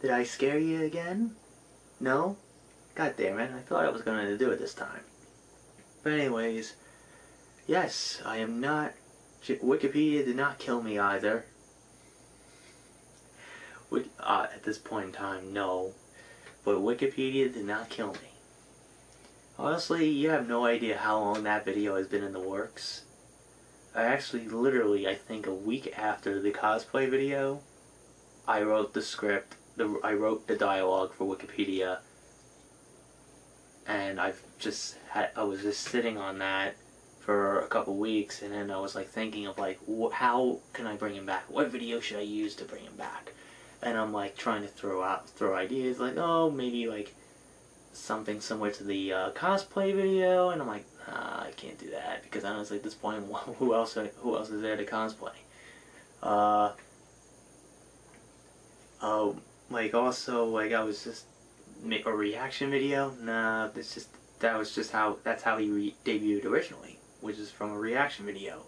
Did I scare you again? No? God damn it, I thought I was going to do it this time. But anyways, yes, I am not... Wikipedia did not kill me either. At this point in time, no. But Wikipedia did not kill me. Honestly, you have no idea how long that video has been in the works. I actually, literally, I think a week after the cosplay video, I wrote the script, I wrote the dialogue for Wikipedia, and I was just sitting on that for a couple weeks, and then I was like thinking of like, how can I bring him back? What video should I use to bring him back? And I'm like trying to throw ideas, like, oh, maybe like something similar to the cosplay video, and I'm like, I can't do that because honestly at this point, who else is there to cosplay? Like also, like I was just make a reaction video. Nah, that's how he debuted originally, which is from a reaction video.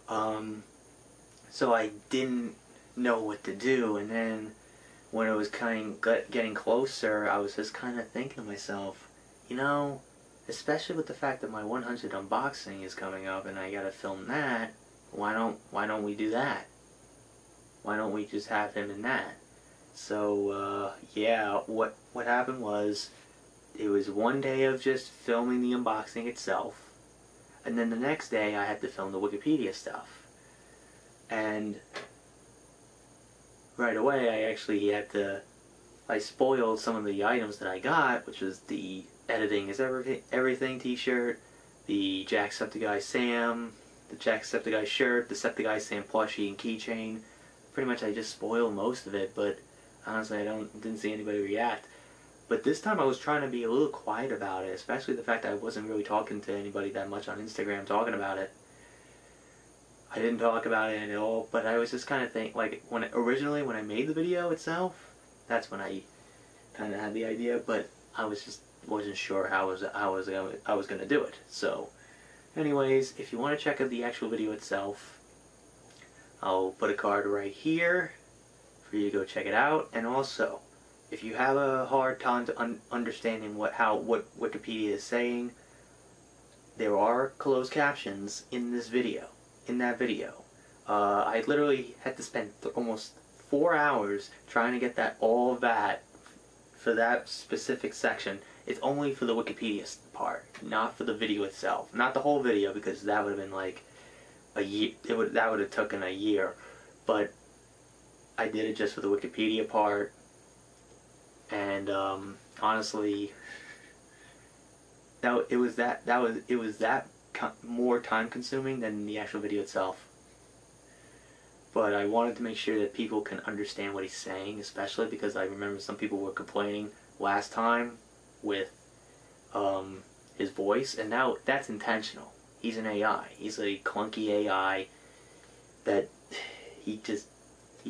So I didn't know what to do, and then when it was getting closer, I was just kind of thinking to myself, you know, especially with the fact that my 100 unboxing is coming up and I gotta film that, why don't we do that? Why don't we just have him in that? So yeah, what happened was, it was one day of just filming the unboxing itself, and then the next day I had to film the Wikipedia stuff. And right away I spoiled some of the items that I got, which was the Editing is Everything t-shirt, the Jacksepticeye Sam, the Jacksepticeye shirt, the Septiceye Sam plushie and keychain. Pretty much I just spoiled most of it, but honestly I didn't see anybody react. But this time I was trying to be a little quiet about it, especially the fact that I wasn't really talking to anybody that much on Instagram talking about it. I didn't talk about it at all, but I was just kind of thinking, like, originally when I made the video itself, that's when I kind of had the idea, but I wasn't sure how I was going to do it. So, anyways, if you want to check out the actual video itself, I'll put a card right here for you to go check it out. And also, if you have a hard time to understanding what Wikipedia is saying, there are closed captions in this video. In that video, I literally had to spend almost 4 hours trying to get all of that for that specific section. It's only for the Wikipedia part, not for the video itself. Not the whole video, because that would have been like a year. That would have taken a year. But I did it just for the Wikipedia part, and honestly, it was that more time consuming than the actual video itself. But I wanted to make sure that people can understand what he's saying, especially because I remember some people were complaining last time with his voice, and now that's intentional. He's an AI. He's a clunky AI that he's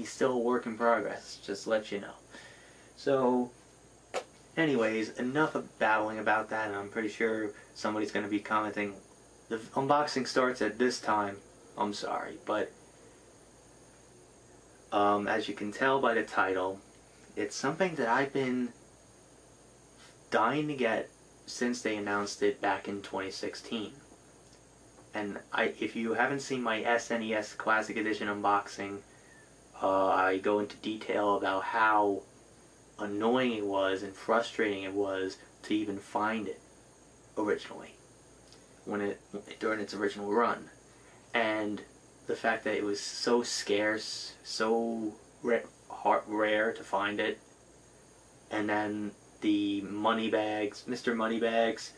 still a work in progress, just to let you know. So anyways, enough of babbling about that, and I'm pretty sure somebody's going to be commenting, the unboxing starts at this time. I'm sorry, but as you can tell by the title, it's something that I've been dying to get since they announced it back in 2016. And if you haven't seen my SNES Classic Edition unboxing, I go into detail about how annoying it was and frustrating it was to even find it originally, during its original run, and the fact that it was so scarce, so rare to find it, and then the Moneybags, Mr. Moneybags,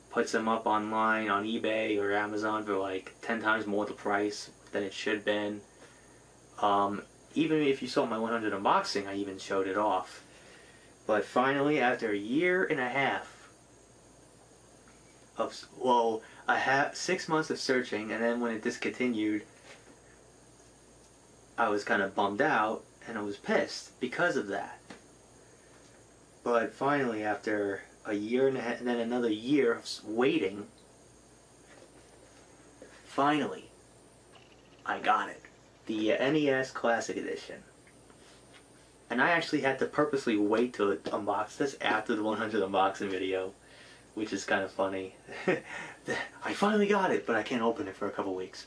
puts them up online on eBay or Amazon for like 10 times more the price than it should have been. Even if you saw my 100 unboxing, I even showed it off. But finally, after a year and a half of, 6 months of searching, and then when it discontinued, I was kind of bummed out, and I was pissed because of that. But finally, after a year and a half, and then another year of waiting, finally, I got it. The NES Classic Edition. And I actually had to purposely wait to unbox this after the 100 unboxing video, which is kind of funny. I finally got it, but I can't open it for a couple weeks.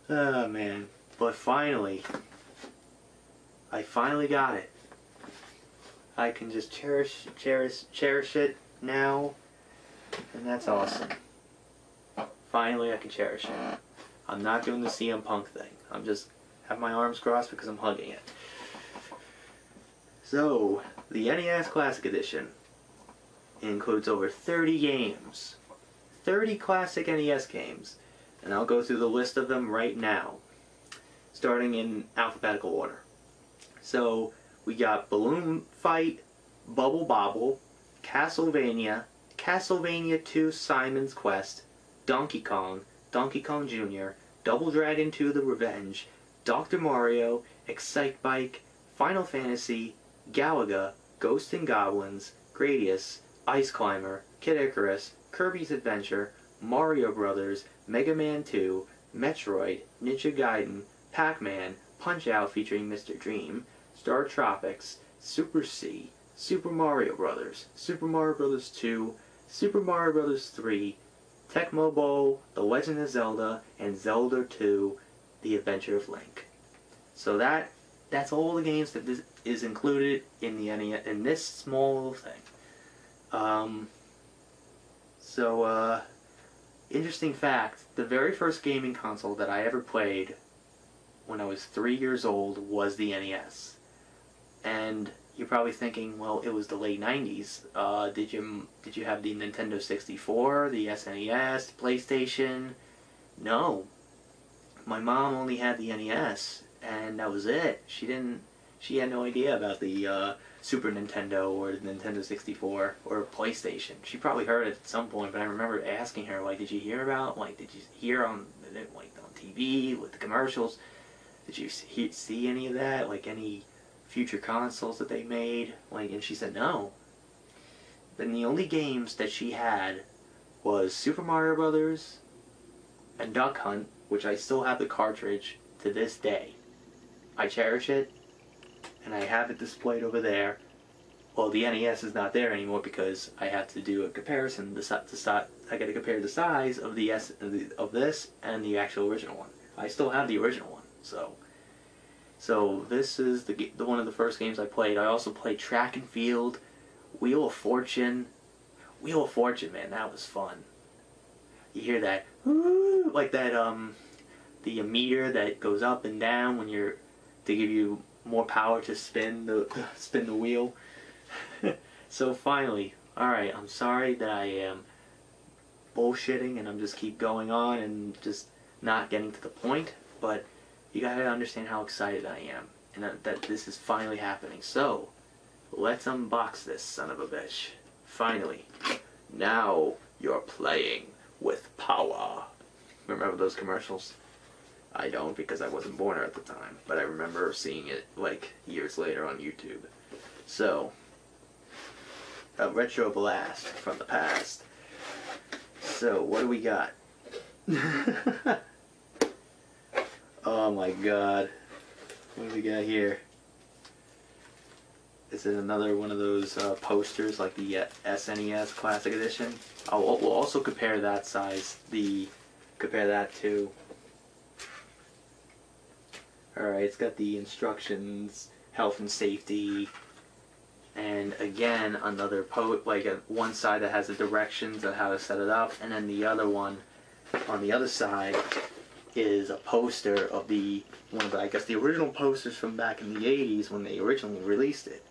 Oh man, but finally, I finally got it. I can just cherish it now, and that's awesome. Finally, I can cherish it. I'm not doing the CM Punk thing. I'm just have my arms crossed because I'm hugging it. So, the NES Classic Edition includes over 30 games. 30 classic NES games. And I'll go through the list of them right now, starting in alphabetical order. So, we got Balloon Fight, Bubble Bobble, Castlevania, Castlevania 2 Simon's Quest, Donkey Kong, Donkey Kong Jr., Double Dragon 2 The Revenge, Dr. Mario, Excite Bike, Final Fantasy, Galaga, Ghosts and Goblins, Gradius, Ice Climber, Kid Icarus, Kirby's Adventure, Mario Brothers, Mega Man 2, Metroid, Ninja Gaiden, Pac-Man, Punch-Out featuring Mr. Dream, Star Tropics, Super C, Super Mario Brothers, Super Mario Brothers 2, Super Mario Brothers 3, Tecmo Bowl, The Legend of Zelda, and Zelda 2, The Adventure of Link. So that's all the games that this is included in the NES, in this small thing. Interesting fact, the very first gaming console that I ever played when I was 3 years old was the NES. And you're probably thinking, well, it was the late 90s. Did you have the Nintendo 64, the SNES, PlayStation? No. My mom only had the NES, and that was it. She had no idea about the Super Nintendo or the Nintendo 64 or PlayStation. She probably heard it at some point, but I remember asking her, like, did you hear about, like, did you hear on TV with the commercials? Did you see any of that? Like, any future consoles that they made? Like, and she said no. Then the only games that she had was Super Mario Brothers and Duck Hunt, which I still have the cartridge to this day. I cherish it, and I have it displayed over there. Well, the NES is not there anymore because I have to do a comparison. I got to compare the size of of this and the actual original one. I still have the original one, so this is the one of the first games I played. I also played Track and Field, Wheel of Fortune. Wheel of Fortune, man, that was fun. You hear that, like that, the meter that goes up and down when to give you more power to spin the wheel. So finally, alright, I'm sorry that I am bullshitting and I'm just keep going on and just not getting to the point, but you gotta understand how excited I am and that this is finally happening. So, let's unbox this son of a bitch. Finally. Now you're playing with power. Remember those commercials? I don't, because I wasn't born at the time, but I remember seeing it like years later on YouTube. So, a retro blast from the past. So, what do we got? Oh my god. What do we got here? Is it another one of those posters like the SNES Classic Edition? We'll also compare that size, compare that to. Alright, it's got the instructions, health and safety, and again another one side that has the directions on how to set it up, and then the other one on the other side is a poster of one of the original posters from back in the 80s when they originally released it.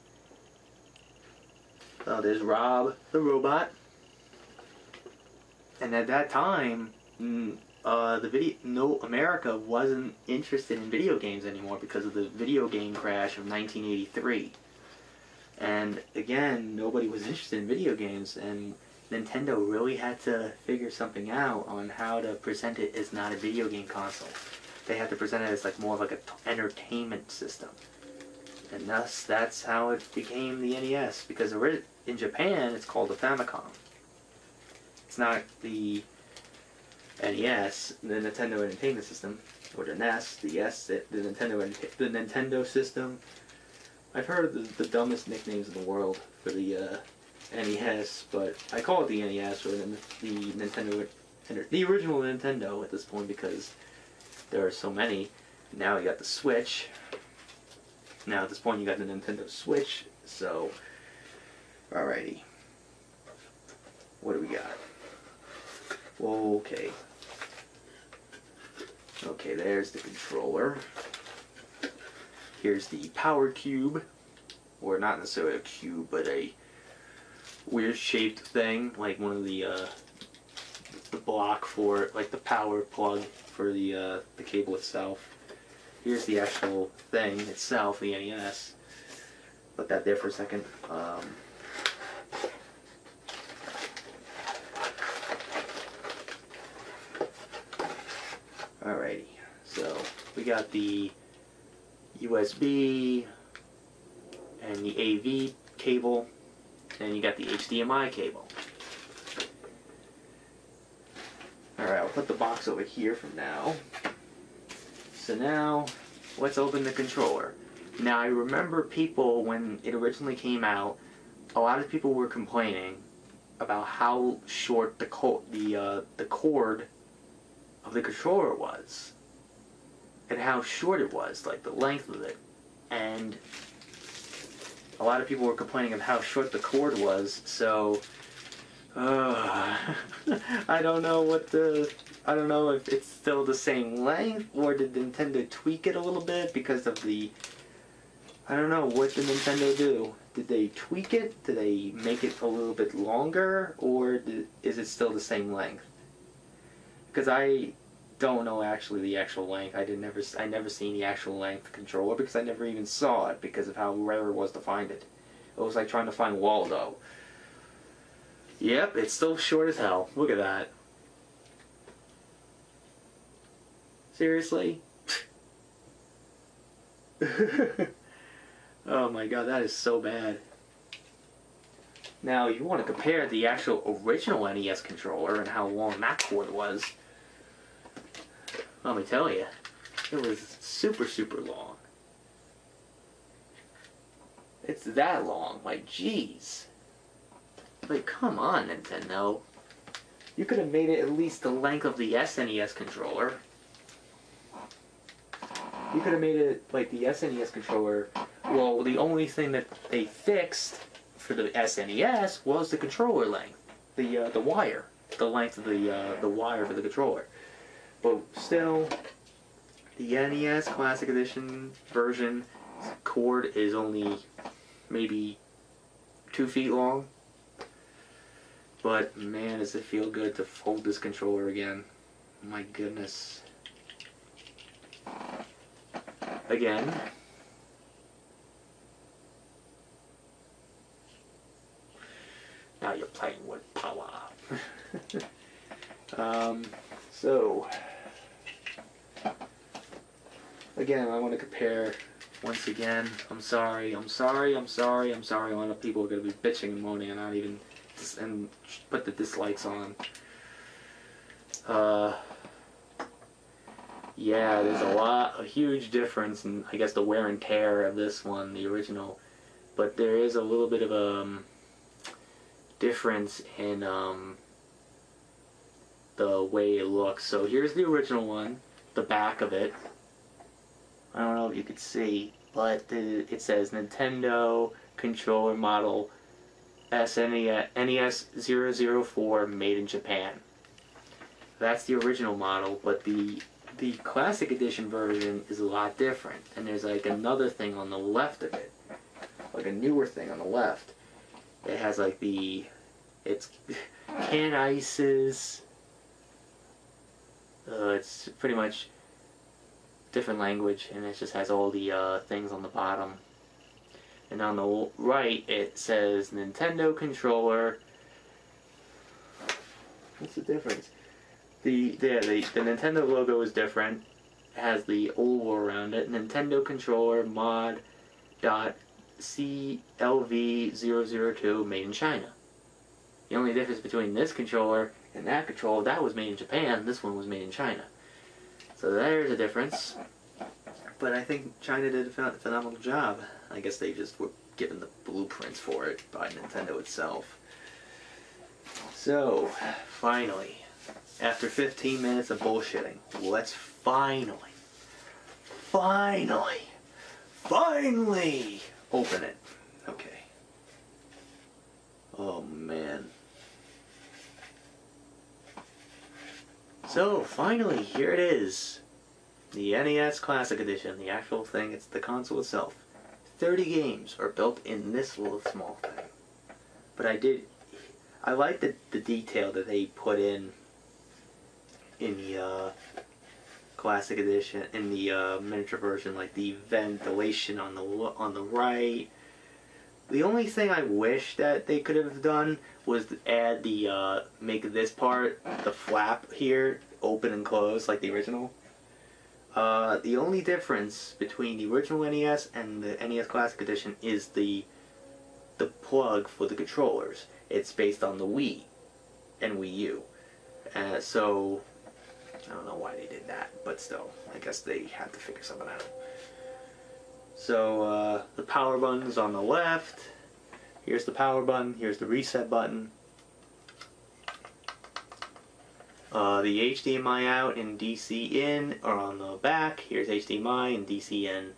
So there's Rob the robot, and at that time America wasn't interested in video games anymore because of the video game crash of 1983. And again, nobody was interested in video games, and Nintendo really had to figure something out on how to present it as not a video game console. They had to present it as more of an entertainment system. And thus, that's how it became the NES, because in Japan, it's called the Famicom. It's not the NES, the Nintendo Entertainment System, or the NES, the Nintendo System. I've heard the dumbest nicknames in the world for the NES, but I call it the NES or the Nintendo, the original Nintendo at this point because there are so many. Now you got the Switch. Now at this point you got the Nintendo Switch. So, alrighty, what do we got? Okay. Okay, there's the controller. Here's the power cube, or not necessarily a cube, but a weird shaped thing, like one of the block for, like the power plug for the cable itself. Here's the actual thing itself, the NES. Put that there for a second. Alrighty, so we got the USB and the AV cable, and you got the HDMI cable. Alright, I'll put the box over here for now. So now, let's open the controller. Now I remember people, when it originally came out, a lot of people were complaining about how short the cord of the controller was, and how short it was, like the length of it. And a lot of people were complaining of how short the cord was, so I don't know I don't know if it's still the same length, or did Nintendo tweak it a little bit because of the, I don't know, what did Nintendo do? Did they tweak it? Did they make it a little bit longer, or is it still the same length? Because I don't know actually the actual length. I never seen the actual length controller because I never even saw it because of how rare it was to find it. It was like trying to find Waldo. Yep, it's still short as hell. Look at that. Seriously? Oh my god, that is so bad. Now, you want to compare the actual original NES controller and how long that cord was. Let me tell you, it was super, super long. It's that long, like, jeez. Like, come on, Nintendo. You could have made it at least the length of the SNES controller. You could have made it like the SNES controller. Well, the only thing that they fixed for the SNES was the controller length, the wire, the length of the wire for the controller. But still, the NES Classic Edition version cord is only maybe 2 feet long. But man, does it feel good to fold this controller again. My goodness. Again. Now you're playing with power. So, again, I want to compare, once again, I'm sorry, a lot of people are going to be bitching and moaning and not even, and put the dislikes on. Yeah, there's a huge difference in, I guess, the wear and tear of this one, the original, but there is a little bit of a difference in the way it looks. So here's the original one, the back of it. I don't know if you could see, but it says Nintendo Controller Model NES 004 made in Japan. That's the original model, but the Classic Edition version is a lot different. And there's like another thing on the left of it, like a newer thing on the left. It has like it's Can Ice's. It's pretty much different language, and it just has all the things on the bottom. And on the right, it says Nintendo Controller. What's the difference? The Nintendo logo is different. It has the oval around it. Nintendo Controller Mod .CLV002 made in China. The only difference between this controller And that controller, that was made in Japan, this one was made in China. So there's a difference. But I think China did a phenomenal job. I guess they just were given the blueprints for it by Nintendo itself. So, finally, after 15 minutes of bullshitting, let's finally open it. Okay. Oh, man. So, finally, here it is. The NES Classic Edition, the actual thing, it's the console itself. 30 games are built in this little small thing. But I like the detail that they put in the Classic Edition, in the miniature version, like the ventilation on the right. The only thing I wish that they could have done was add make this part, the flap here, open and close like the original. The only difference between the original NES and the NES Classic Edition is the plug for the controllers. It's based on the Wii and Wii U. So, I don't know why they did that, but still, I guess they had to figure something out. So, the power button is on the left. Here's the power button. Here's the reset button. The HDMI out and DC in are on the back. Here's HDMI and DC in.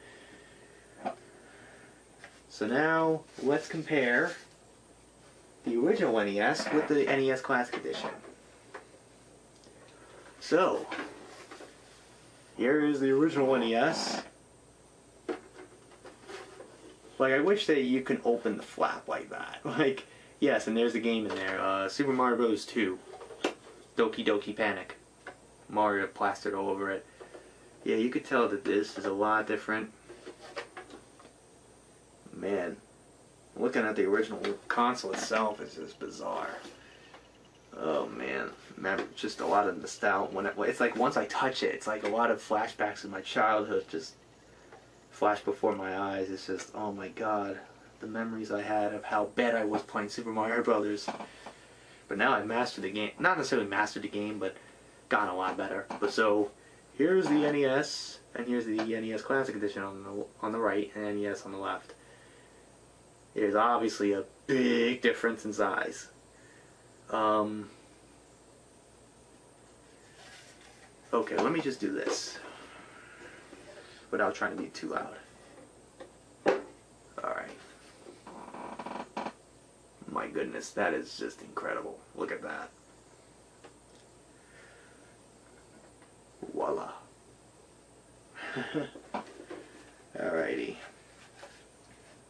So now, let's compare the original NES with the NES Classic Edition. So, here is the original NES. Like, I wish that you can open the flap like that. Like, yes, and there's a game in there. Super Mario Bros. 2. Doki Doki Panic. Mario plastered all over it. Yeah, you could tell that this is a lot different. Man, looking at the original console itself is just bizarre. Oh man, just a lot of nostalgia. It's like once I touch it, it's like a lot of flashbacks of my childhood just flash before my eyes. It's just, oh my god, the memories I had of how bad I was playing Super Mario Brothers. But now I've mastered the game. Not necessarily mastered the game, but gotten a lot better. But so, here's the NES, and here's the NES Classic Edition on the right, and NES on the left. There's obviously a big difference in size. Okay, let me just do this without trying to be too loud. Alright. My goodness, that is just incredible. Look at that. Voila. Alrighty.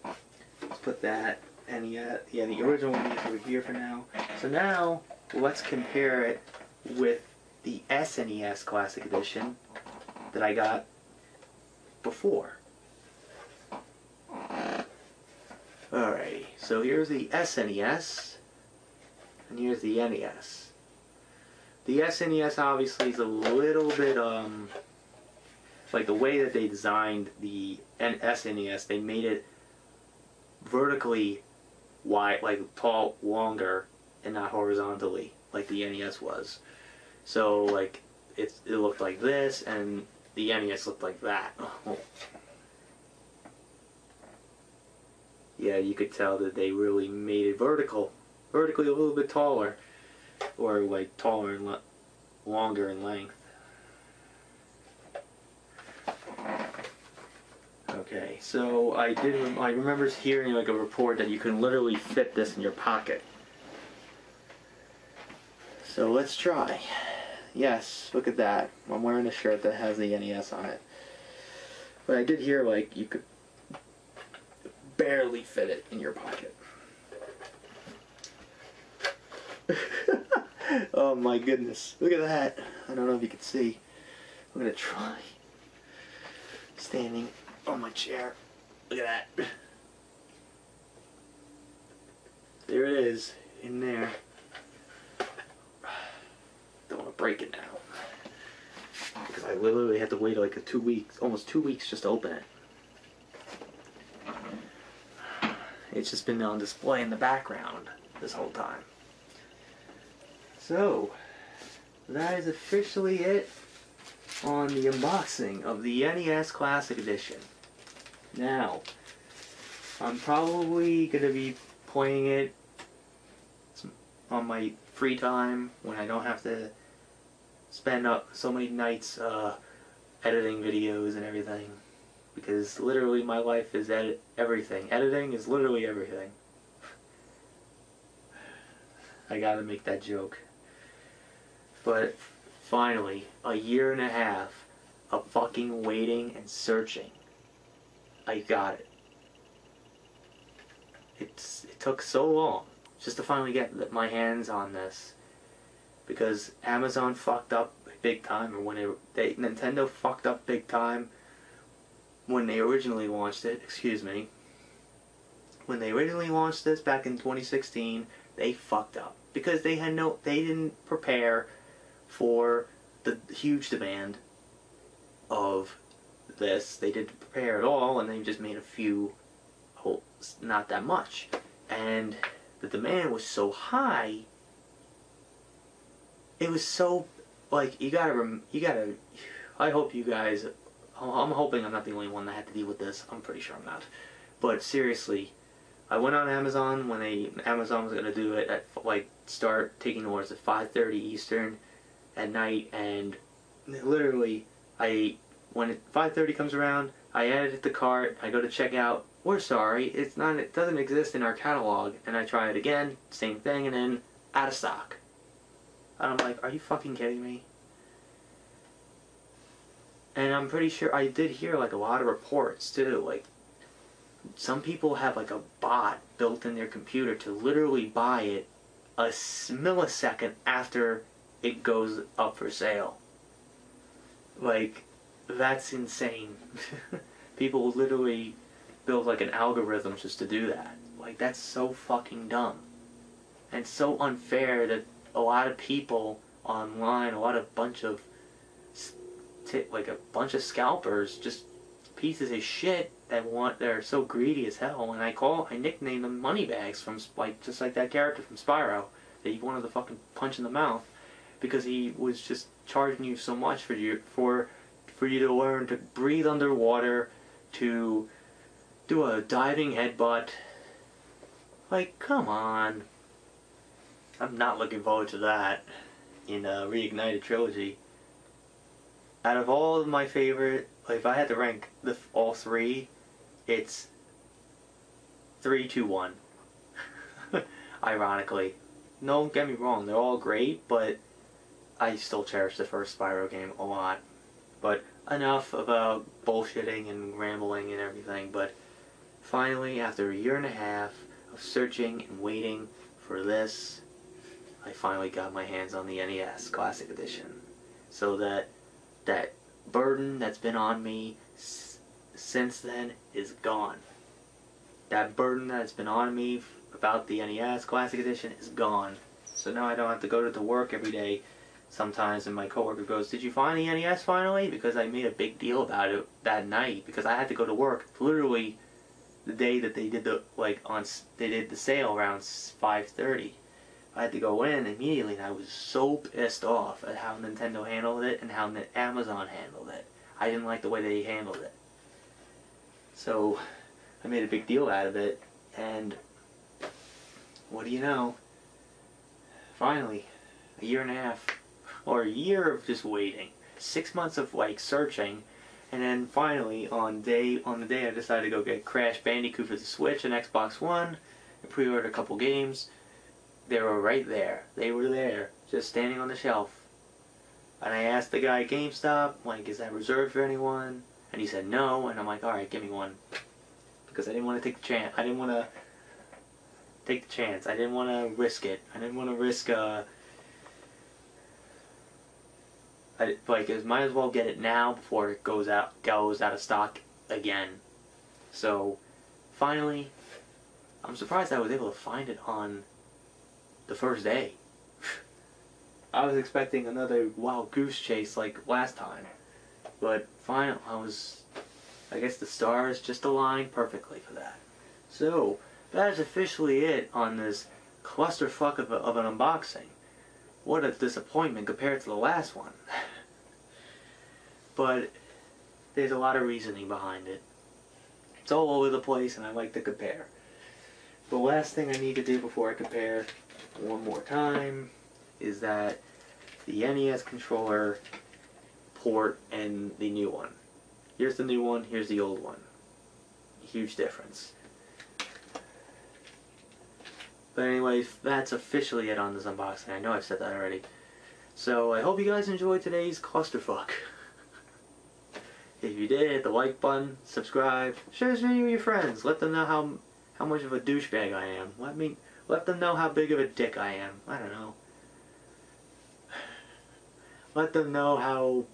Let's put that, and yeah, the original one is over here for now. So now, let's compare it with the SNES Classic Edition that I got before. Alrighty, so here's the SNES, and here's the NES. The SNES obviously is a little bit, like the way that they designed the SNES, they made it vertically wide, like tall, longer, and not horizontally, like the NES was. So, like, it looked like this, and the NES looked like that. Oh. Yeah, you could tell that they really made it vertically a little bit taller, or like taller and longer in length. Okay, so I remember hearing like a report that you can literally fit this in your pocket. So let's try. Yes, look at that. I'm wearing a shirt that has the NES on it. But I did hear like you could barely fit it in your pocket. Oh my goodness. Look at that. I don't know if you can see. I'm gonna try. Standing on my chair. Look at that. There it is. In there. Don't want to break it now. Because I literally had to wait like almost 2 weeks just to open it. It's just been on display in the background this whole time. So, that is officially it on the unboxing of the NES Classic Edition. Now, I'm probably going to be playing it on my free time when I don't have to spend up so many nights editing videos and everything. Because literally my life is everything. Editing is literally everything. I gotta make that joke. But finally, a year and a half of fucking waiting and searching, I got it. It took so long just to finally get my hands on this, because Amazon fucked up big time, or Nintendo fucked up big time when they originally launched it. Excuse me. When they originally launched this back in 2016, they fucked up because they didn't prepare for the huge demand of this. They didn't prepare at all, and they just made a few, not that much, and the demand was so high. It was so, like, you gotta, I hope you guys, I'm hoping I'm not the only one that had to deal with this. I'm pretty sure I'm not. But seriously, I went on Amazon when Amazon was gonna do it at, like, start taking orders at 5:30 Eastern at night, and literally, when 5:30 comes around, I add it to cart, I go to checkout, we're sorry, it doesn't exist in our catalog, and I try it again, same thing, and then out of stock. And I'm like, are you fucking kidding me? And I'm pretty sure I did hear like a lot of reports too, like some people have like a bot built in their computer to literally buy it a millisecond after it goes up for sale. Like, that's insane. People literally build like an algorithm just to do that. Like, that's so fucking dumb. And so unfair that a lot of people online, a bunch of scalpers, just pieces of shit they're so greedy as hell, and I nickname them moneybags from, like, just like that character from Spyro that you wanted to fucking punch in the mouth, because he was just charging you so much for you to learn to breathe underwater, to do a diving headbutt. Like, come on. I'm not looking forward to that in Reignited Trilogy. Out of all of my favorite, like, if I had to rank all three, it's 3, 2, 1. Ironically. Don't get me wrong, they're all great, but I still cherish the first Spyro game a lot. But enough about bullshitting and rambling and everything. But finally, after a year and a half of searching and waiting for this, I finally got my hands on the NES Classic Edition. So that burden that's been on me since then is gone. That burden that's been on me about the NES Classic Edition is gone. So now I don't have to go to work every day sometimes, and my coworker goes, "Did you find the NES finally?" Because I made a big deal about it that night, because I had to go to work literally the day that they did the sale around 5:30. I had to go in immediately, and I was so pissed off at how Nintendo handled it and how Amazon handled it. I didn't like the way they handled it. So I made a big deal out of it, and what do you know? Finally, a year and a half, or a year of just waiting, 6 months of like searching, and then finally on the day I decided to go get Crash Bandicoot for the Switch and Xbox One, and pre-ordered a couple games. They were right there. They were there, just standing on the shelf. And I asked the guy at GameStop, like, is that reserved for anyone? And he said no, and I'm like, alright, give me one. Because I didn't want to take the chance. I didn't want to take the chance. I didn't want to risk it. I didn't want to risk, I might as well get it now before it goes out of stock again. So, finally, I'm surprised I was able to find it on the first day. I was expecting another wild goose chase like last time, but finally, I guess the stars just aligned perfectly for that. So that is officially it on this clusterfuck of an unboxing. what a disappointment compared to the last one. But there's a lot of reasoning behind it. It's all over the place and I like to compare. The last thing I need to do before I compare one more time is that the NES controller port and the new one. Here's the new one, here's the old one. Huge difference. But anyways, that's officially it on this unboxing. I know I've said that already. So I hope you guys enjoyed today's clusterfuck. If you did, hit the like button, subscribe, share this video with your friends. Let them know how much of a douchebag I am. Let them know how big of a dick I am. I don't know. Let them know how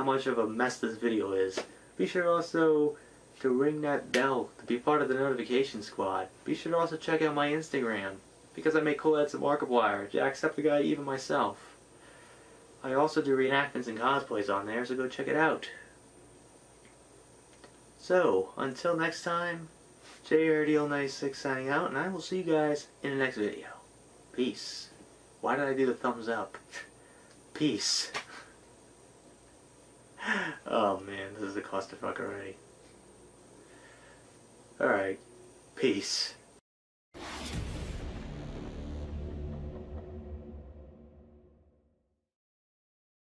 much of a mess this video is. Be sure also to ring that bell to be part of the notification squad. Be sure to also check out my Instagram, because I make cool edits of Markiplier, Jacksepticeye, even myself. I also do reenactments and cosplays on there, so go check it out. So, until next time, JRDL96 signing out, and I will see you guys in the next video. Peace. Why did I do the thumbs up? Peace. Oh man, this is a clusterfuck already. Alright. Peace.